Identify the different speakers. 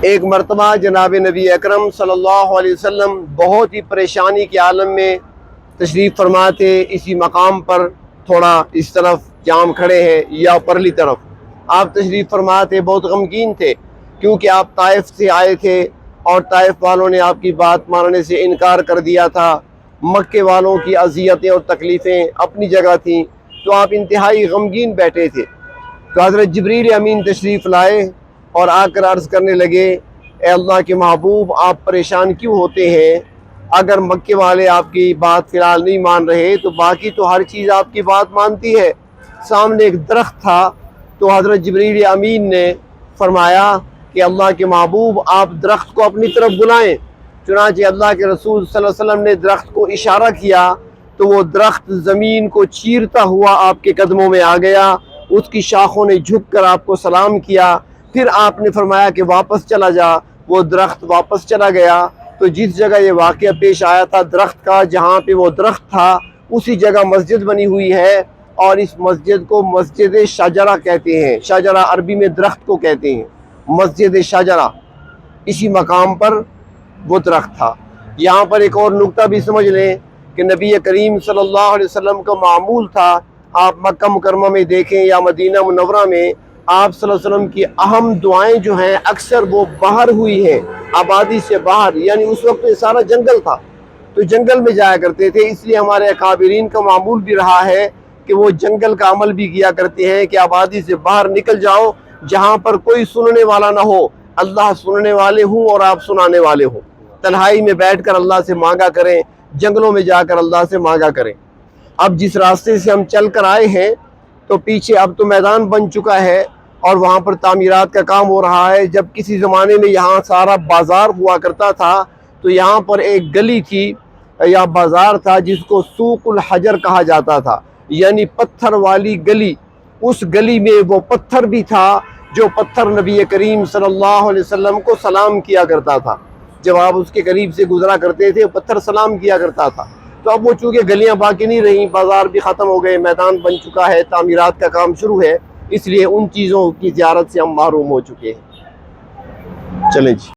Speaker 1: ایک مرتبہ جناب نبی اکرم صلی اللہ علیہ وسلم بہت ہی پریشانی کے عالم میں تشریف فرما تھے۔ اسی مقام پر تھوڑا اس طرف جام کھڑے ہیں یا پرلی طرف آپ تشریف فرما تھے، بہت غمگین تھے کیونکہ آپ طائف سے آئے تھے اور طائف والوں نے آپ کی بات ماننے سے انکار کر دیا تھا۔ مکے والوں کی اذیتیں اور تکلیفیں اپنی جگہ تھیں، تو آپ انتہائی غمگین بیٹھے تھے۔ تو حضرت جبریل امین تشریف لائے اور آ کر عرض کرنے لگے، اے اللہ کے محبوب، آپ پریشان کیوں ہوتے ہیں؟ اگر مکے والے آپ کی بات فی الحال نہیں مان رہے تو باقی تو ہر چیز آپ کی بات مانتی ہے۔ سامنے ایک درخت تھا، تو حضرت جبریل امین نے فرمایا کہ اللہ کے محبوب، آپ درخت کو اپنی طرف بلائیں۔ چنانچہ اللہ کے رسول صلی اللہ علیہ وسلم نے درخت کو اشارہ کیا تو وہ درخت زمین کو چیرتا ہوا آپ کے قدموں میں آ گیا۔ اس کی شاخوں نے جھک کر آپ کو سلام کیا، پھر آپ نے فرمایا کہ واپس چلا جا۔ وہ درخت واپس چلا گیا۔ تو جس جگہ یہ واقعہ پیش آیا تھا درخت کا، جہاں پہ وہ درخت تھا، اسی جگہ مسجد بنی ہوئی ہے، اور اس مسجد کو مسجد شجرہ کہتے ہیں۔ شجرہ عربی میں درخت کو کہتے ہیں، مسجد شجرہ۔ اسی مقام پر وہ درخت تھا۔ یہاں پر ایک اور نکتہ بھی سمجھ لیں کہ نبی کریم صلی اللہ علیہ وسلم کا معمول تھا، آپ مکہ مکرمہ میں دیکھیں یا مدینہ منورہ میں، آپ صلی اللہ علیہ وسلم کی اہم دعائیں جو ہیں اکثر وہ باہر ہوئی ہیں، آبادی سے باہر، یعنی اس وقت یہ سارا جنگل تھا تو جنگل میں جایا کرتے تھے۔ اس لیے ہمارے اکابرین کا معمول بھی رہا ہے کہ وہ جنگل کا عمل بھی کیا کرتے ہیں کہ آبادی سے باہر نکل جاؤ، جہاں پر کوئی سننے والا نہ ہو، اللہ سننے والے ہوں اور آپ سنانے والے ہوں۔ تنہائی میں بیٹھ کر اللہ سے مانگا کریں، جنگلوں میں جا کر اللہ سے مانگا کریں۔ اب جس راستے سے ہم چل کر آئے ہیں تو پیچھے اب تو میدان بن چکا ہے اور وہاں پر تعمیرات کا کام ہو رہا ہے۔ جب کسی زمانے میں یہاں سارا بازار ہوا کرتا تھا تو یہاں پر ایک گلی تھی یا بازار تھا جس کو سوق الحجر کہا جاتا تھا، یعنی پتھر والی گلی۔ اس گلی میں وہ پتھر بھی تھا جو پتھر نبی کریم صلی اللہ علیہ وسلم کو سلام کیا کرتا تھا۔ جب آپ اس کے قریب سے گزرا کرتے تھے پتھر سلام کیا کرتا تھا۔ تو اب وہ چونکہ گلیاں باقی نہیں رہیں، بازار بھی ختم ہو گئے، میدان بن چکا ہے، تعمیرات کا کام شروع ہے، اس لیے ان چیزوں کی زیارت سے ہم محروم ہو چکے ہیں۔ چلیں جی۔